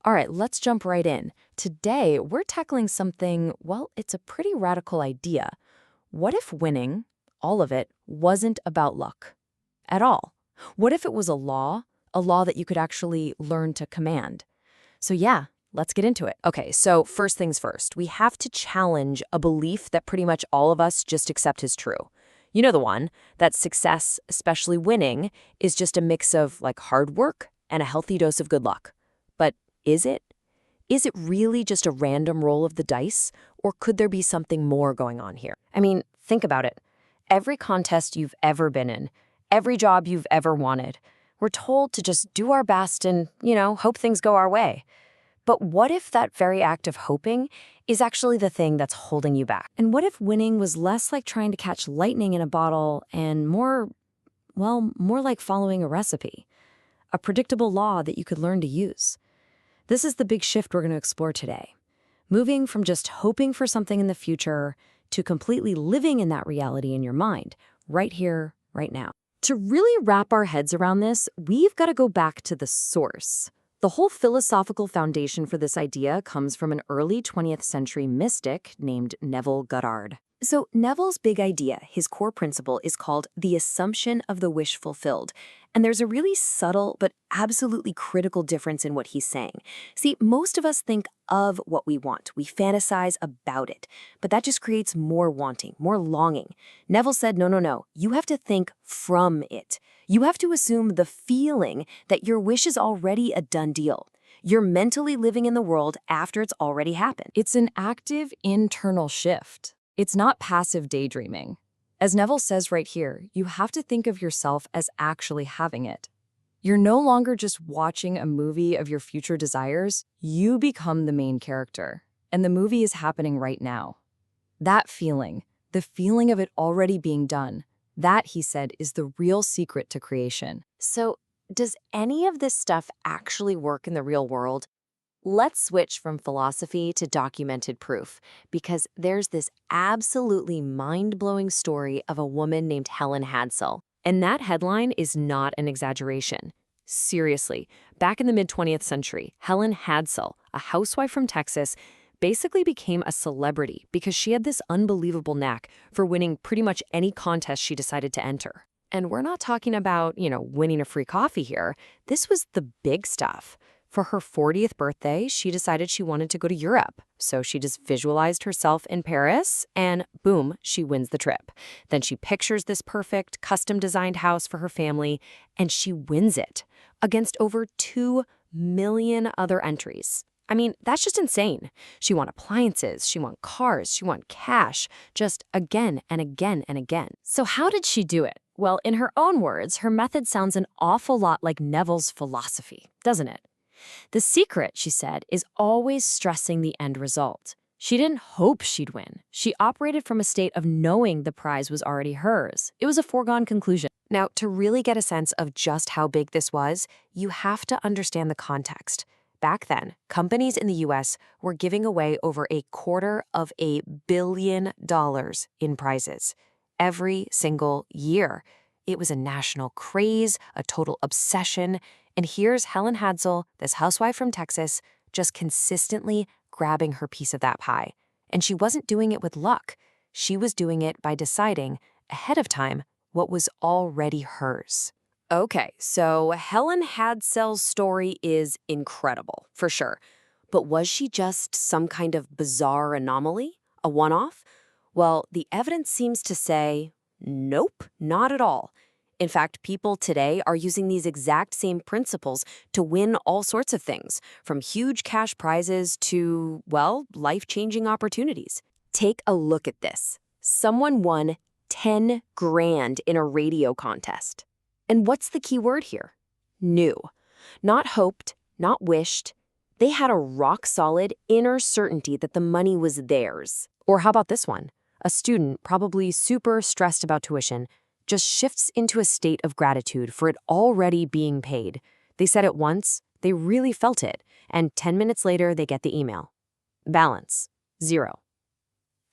All right, let's jump right in. Today, we're tackling something, well, it's a pretty radical idea. What if winning, all of it, wasn't about luck at all? What if it was a law that you could actually learn to command? So, yeah, let's get into it. Okay, so first things first, we have to challenge a belief that pretty much all of us just accept as true. You know the one, that success, especially winning, is just a mix of like hard work and a healthy dose of good luck. But is it? Is it really just a random roll of the dice, or could there be something more going on here? I mean, think about it. Every contest you've ever been in, every job you've ever wanted, we're told to just do our best and, hope things go our way. But what if that very act of hoping is actually the thing that's holding you back? And what if winning was less like trying to catch lightning in a bottle and more, well, more like following a recipe, a predictable law that you could learn to use? This is the big shift we're going to explore today. Moving from just hoping for something in the future to completely living in that reality in your mind, right here, right now. To really wrap our heads around this, we've got to go back to the source. The whole philosophical foundation for this idea comes from an early 20th century mystic named Neville Goddard. So Neville's big idea, his core principle, is called the assumption of the wish fulfilled. And there's a really subtle but absolutely critical difference in what he's saying. See, most of us think of what we want. We fantasize about it. But that just creates more wanting, more longing. Neville said, no. You have to think from it. You have to assume the feeling that your wish is already a done deal. You're mentally living in the world after it's already happened. It's an active internal shift. It's not passive daydreaming. As Neville says right here, you have to think of yourself as actually having it. You're no longer just watching a movie of your future desires, you become the main character. And the movie is happening right now. That feeling, the feeling of it already being done, that, he said, is the real secret to creation. So, does any of this stuff actually work in the real world? Let's switch from philosophy to documented proof, because there's this absolutely mind-blowing story of a woman named Helen Hadsell. And that headline is not an exaggeration. Seriously, back in the mid-20th century, Helen Hadsell, a housewife from Texas, basically became a celebrity because she had this unbelievable knack for winning pretty much any contest she decided to enter. And we're not talking about, winning a free coffee here. This was the big stuff. For her 40th birthday, she decided she wanted to go to Europe. So she just visualized herself in Paris, and boom, she wins the trip. Then she pictures this perfect, custom-designed house for her family, and she wins it against over 2 million other entries. I mean, that's just insane. She won appliances, she won cars, she won cash, just again and again and again. So how did she do it? Well, in her own words, her method sounds an awful lot like Neville's philosophy, doesn't it? The secret, she said, is always stressing the end result. She didn't hope she'd win. She operated from a state of knowing the prize was already hers. It was a foregone conclusion. Now, to really get a sense of just how big this was, you have to understand the context. Back then, companies in the U.S. were giving away over $250 million in prizes every single year. It was a national craze, a total obsession. And here's Helen Hadsell, this housewife from Texas, just consistently grabbing her piece of that pie. And she wasn't doing it with luck. She was doing it by deciding, ahead of time, what was already hers. Okay, so Helen Hadsell's story is incredible, for sure. But was she just some kind of bizarre anomaly? A one-off? Well, the evidence seems to say, nope, not at all. In fact, people today are using these exact same principles to win all sorts of things, from huge cash prizes to, well, life-changing opportunities. Take a look at this. Someone won 10 grand in a radio contest. And what's the key word here? Knew. Not hoped, not wished. They had a rock-solid inner certainty that the money was theirs. Or how about this one? A student, probably super stressed about tuition, just shifts into a state of gratitude for it already being paid. They said it once, they really felt it, and 10 minutes later, they get the email. Balance, 0.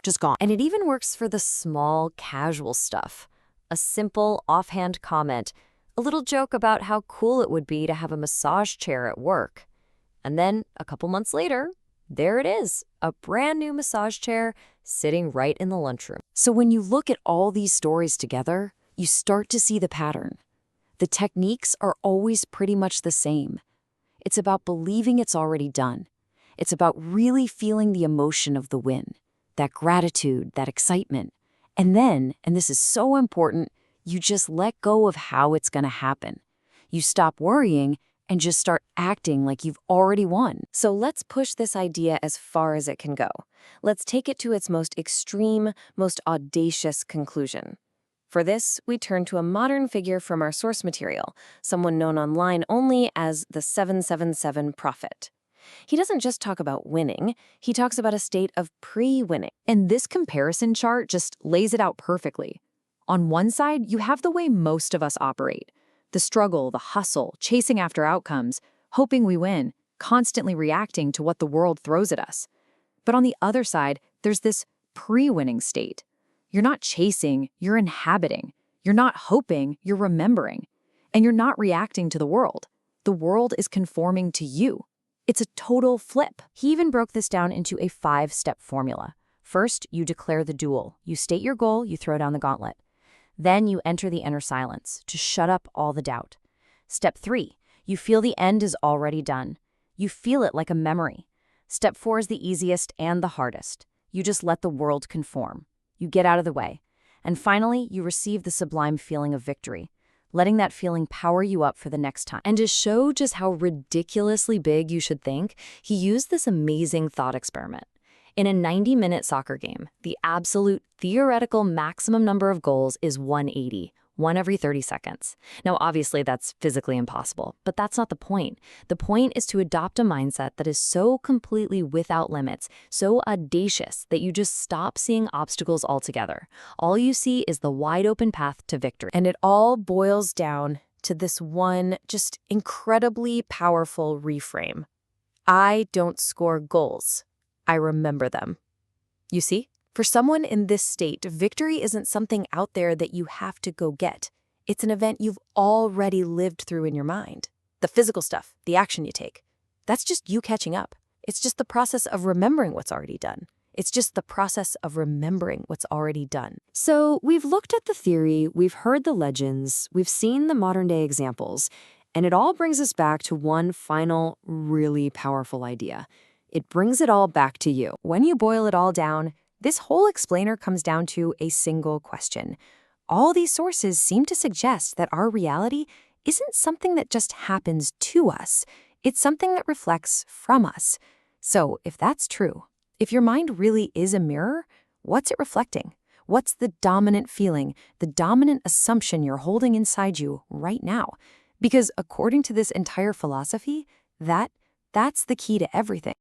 Just gone. And it even works for the small, casual stuff. A simple, offhand comment, a little joke about how cool it would be to have a massage chair at work. And then, a couple months later, there it is, a brand new massage chair sitting right in the lunchroom. So when you look at all these stories together, you start to see the pattern. The techniques are always pretty much the same. It's about believing it's already done. It's about really feeling the emotion of the win, that gratitude, that excitement. And then, and this is so important, you just let go of how it's going to happen. You stop worrying and just start acting like you've already won. So let's push this idea as far as it can go. Let's take it to its most extreme, most audacious conclusion. For this, we turn to a modern figure from our source material, someone known online only as the 777 Prophet. He doesn't just talk about winning, he talks about a state of pre-winning. And this comparison chart just lays it out perfectly. On one side, you have the way most of us operate. The struggle, the hustle, chasing after outcomes, hoping we win, constantly reacting to what the world throws at us. But on the other side, there's this pre-winning state. You're not chasing, you're inhabiting. You're not hoping, you're remembering. And you're not reacting to the world. The world is conforming to you. It's a total flip. He even broke this down into a 5-step formula. First, you declare the duel. You state your goal, you throw down the gauntlet. Then you enter the inner silence to shut up all the doubt. Step 3, you feel the end is already done. You feel it like a memory. Step 4 is the easiest and the hardest. You just let the world conform. You get out of the way. And finally, you receive the sublime feeling of victory, letting that feeling power you up for the next time. And to show just how ridiculously big you should think, he used this amazing thought experiment. In a 90-minute soccer game, the absolute theoretical maximum number of goals is 180, one every 30 seconds. Now, obviously, that's physically impossible, but that's not the point. The point is to adopt a mindset that is so completely without limits, so audacious that you just stop seeing obstacles altogether. All you see is the wide-open path to victory. And it all boils down to this one just incredibly powerful reframe. I don't score goals. I remember them. You see? For someone in this state, victory isn't something out there that you have to go get. It's an event you've already lived through in your mind. The physical stuff, the action you take, that's just you catching up. It's just the process of remembering what's already done. It's just the process of remembering what's already done. So we've looked at the theory, we've heard the legends, we've seen the modern-day examples, and it all brings us back to one final, really powerful idea. It brings it all back to you. When you boil it all down, this whole explainer comes down to a single question. All these sources seem to suggest that our reality isn't something that just happens to us. It's something that reflects from us. So if that's true, if your mind really is a mirror, what's it reflecting? What's the dominant feeling, the dominant assumption you're holding inside you right now? Because according to this entire philosophy, that's the key to everything.